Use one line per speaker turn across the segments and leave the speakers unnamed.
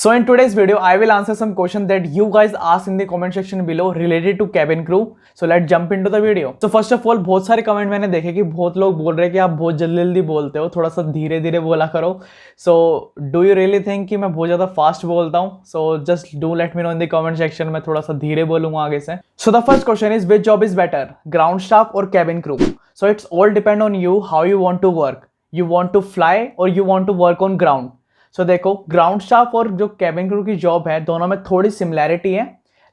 So in today's video, I will answer some questions that you guys asked in the comment section below related to cabin crew. So let's jump into the video. So first of all, बहुत सारे comment मैंने देखे कि बहुत लोग बोल रहे हैं कि आप बहुत जल्दी जल्दी बोलते हो, थोड़ा सा धीरे धीरे बोला करो. So do you really think कि मैं बहुत ज़्यादा फास्ट बोलता हूँ? So just do let me know in the comment section. मैं थोड़ा सा धीरे बोलूँगा आगे से. So the first question is, which job is better, ground staff or cabin crew? So it's all depend on you how you want to work. You want to fly or you want to work on ground. सो देखो, ground staff और जो cabin crew की job है दोनों में थोड़ी similarity है.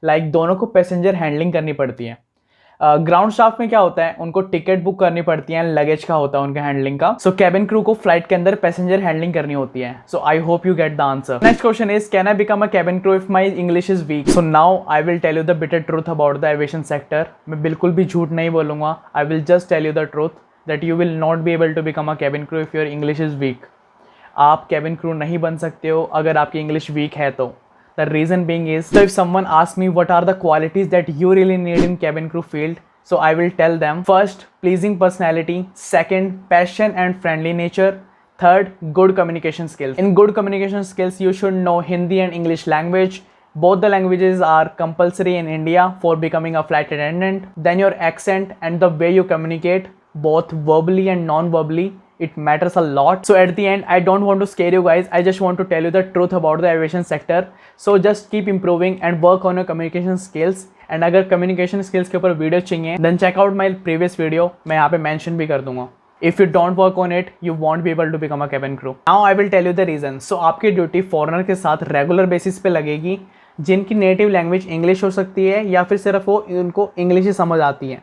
Like दोनों को पैसेंजर हैंडलिंग करनी पड़ती है. ग्राउंड स्टाफ में क्या होता है, उनको टिकट बुक करनी पड़ती है, लगेज का होता है उनका हैंडलिंग का. सो कैबिन क्रू को फ्लाइट के अंदर पैसेंजर हैंडलिंग करनी होती है. So I hope you get the answer. Next question is, can I become a cabin crew if my English is weak? So now I will tell you the bitter truth about the aviation sector. मैं बिल्कुल भी झूठ नहीं बोलूंगा. I will just tell you the truth that you will not be able to become a cabin crew if your English is week. आप cabin crew नहीं बन सकते हो अगर आपकी इंग्लिश वीक है तो. The reason being is, so if someone ask me what are the qualities that you really need in cabin crew field, so I will tell them, first, pleasing personality, second, passion and friendly nature, third, good communication skills. In good communication skills, you should know Hindi and English language. Both the languages are compulsory in India for becoming a flight attendant. Then your accent and the way you communicate, both verbally and non-verbally, it matters a lot. So at the end, I don't want to scare you guys. I just want to tell you the truth about the aviation sector. So just keep improving and work on your communication skills. And अगर communication skills के ऊपर video चाहिए then check out my previous video. मैं यहाँ पे mention भी कर दूंगा. If you don't work on it, you won't be able to become a cabin crew. Now I will tell you the reason. So आपकी duty foreigner के साथ regular basis पे लगेगी जिनकी नेटिव लैंग्वेज इंग्लिश हो सकती है या फिर सिर्फ वो उनको इंग्लिश ही समझ आती है.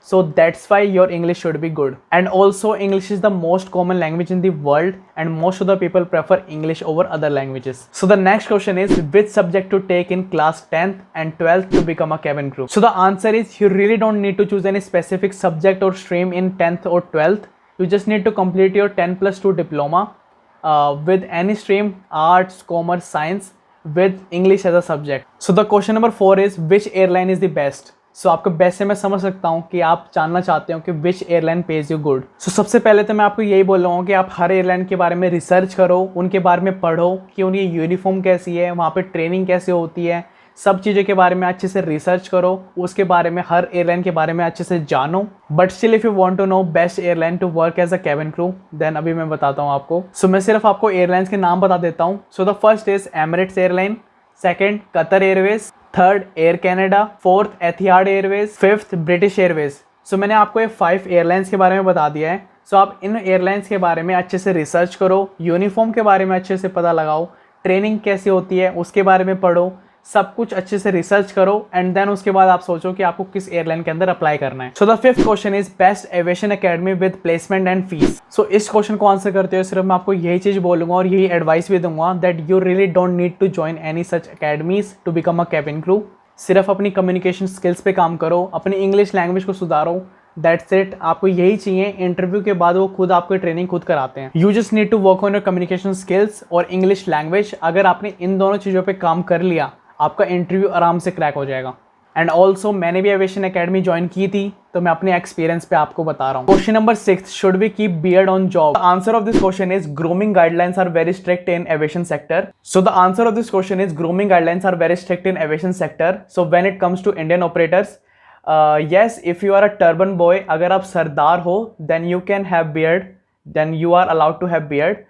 So that's why your English should be good. And also English is the most common language in the world and most of the people prefer English over other languages. So the next question is, which subject to take in class 10th and 12th to become a cabin crew? So the answer is, you really don't need to choose any specific subject or stream in 10th or 12th. You just need to complete your 10+2 diploma with any stream, arts, commerce, science, with English as a subject. So the question number 4 is, which airline is the best? सो आपको best से मैं समझ सकता हूँ कि आप जानना चाहते हो कि विच एयरलाइन पेज यू गुड. सो सबसे पहले तो मैं आपको यही बोल रहा हूँ कि आप हर एयरलाइन के बारे में रिसर्च करो, उनके बारे में पढ़ो कि उनकी यूनिफॉर्म कैसी है, वहाँ पे ट्रेनिंग कैसे होती है, सब चीज़ों के बारे में अच्छे से रिसर्च करो, उसके बारे में हर एयरलाइन के बारे में अच्छे से जानो. But still if you want to know best airline to work as a cabin crew, then अभी मैं बताता हूँ आपको. सो मैं सिर्फ आपको एयरलाइंस के नाम बता देता हूँ. So the first is Emirates airline, second Qatar Airways, third Air Canada, fourth Etihad Airways, fifth British Airways. So मैंने आपको ये 5 एयरलाइंस के बारे में बता दिया है. सो आप इन एयरलाइंस के बारे में अच्छे से रिसर्च करो, यूनिफॉर्म के बारे में अच्छे से पता लगाओ, ट्रेनिंग कैसी होती है उसके बारे में पढ़ो, सब कुछ अच्छे से रिसर्च करो एंड देन उसके बाद आप सोचो कि आपको किस एयरलाइन के अंदर अप्लाई करना है. So the fifth question is, best aviation academy with placement and fees. So इस क्वेश्चन को आंसर करते हुए सिर्फ मैं आपको यही चीज बोलूंगा और यही एडवाइस भी दूंगा that you really don't need to join any such academies to become a cabin crew. सिर्फ अपनी कम्युनिकेशन स्किल्स पे काम करो, अपनी इंग्लिश लैंग्वेज को सुधारो, दैट्स इट. आपको यही चाहिए. इंटरव्यू के बाद वो खुद आपको ट्रेनिंग खुद कराते हैं. You just need to work on your communication skills और इंग्लिश लैंग्वेज. अगर आपने इन दोनों चीज़ों पे काम कर लिया, आपका इंटरव्यू आराम से क्रैक हो जाएगा. एंड ऑल्सो मैंने भी एविएशन एकेडमी ज्वाइन की थी तो मैं अपने एक्सपीरियंस पे आपको बता रहा हूँ. Question number 6, should we keep beard on job? Answer of this question is, grooming guidelines are very strict in aviation sector. So the answer of this question is, grooming guidelines are very strict in aviation sector. So when it comes to Indian operators, yes, if you are a turban boy, अगर आप सरदार हो, then you can have beard, then you are allowed to have beard,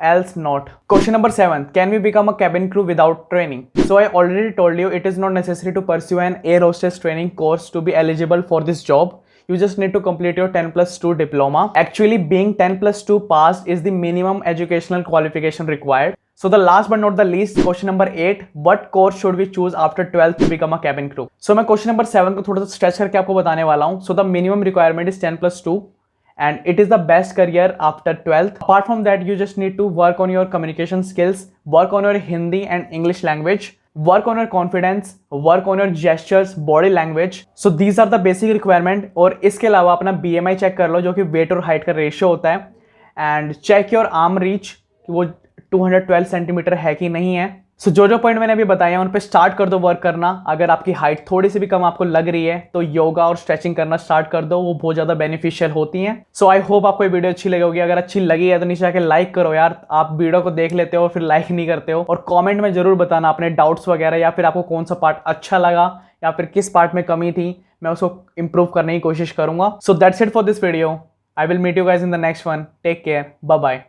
else not. Question number 7, can we become a cabin crew without training? So I already told you it is not necessary to pursue an air hostess training course to be eligible for this job. You just need to complete your 10+2 diploma. Actually, being 10+2 passed is the minimum educational qualification required. So the last but not the least, question number 8, what course should we choose after 12th to become a cabin crew? So मैं question number 7 को थोड़ा सा stretch करके आपको बताने वाला हूँ. So the minimum requirement is 10+2 and it is the best career after 12th. Apart from that, you just need to work on your communication skills, work on your Hindi and English language, work on your confidence, work on your gestures, body language. So these are the basic requirement. और इसके अलावा अपना BMI check कर लो जो कि wait और height का ratio होता है. And check your arm reach, वो 212 सेंटीमीटर है कि नहीं है. सो जो पॉइंट मैंने अभी बताए हैं उन पे स्टार्ट कर दो वर्क करना। अगर आपकी हाइट थोड़ी सी भी कम आपको लग रही है तो योगा और स्ट्रेचिंग करना स्टार्ट कर दो, वो बहुत ज्यादा बेनिफिशियल होती हैं। सो आई होप आपको ये वीडियो अच्छी लगी होगी। अगर अच्छी लगी है तो नीचे आके लाइक करो यार, आप वीडियो को देख लेते हो फिर लाइक नहीं करते हो। और कॉमेंट में जरूर बताना अपने डाउट्स वगैरह, या फिर आपको कौन सा पार्ट अच्छा लगा या फिर किस पार्ट में कमी थी, मैं उसको इंप्रूव करने की कोशिश करूंगा। So that's it for this video. I will meet you guys in the next one. Take care, bye bye.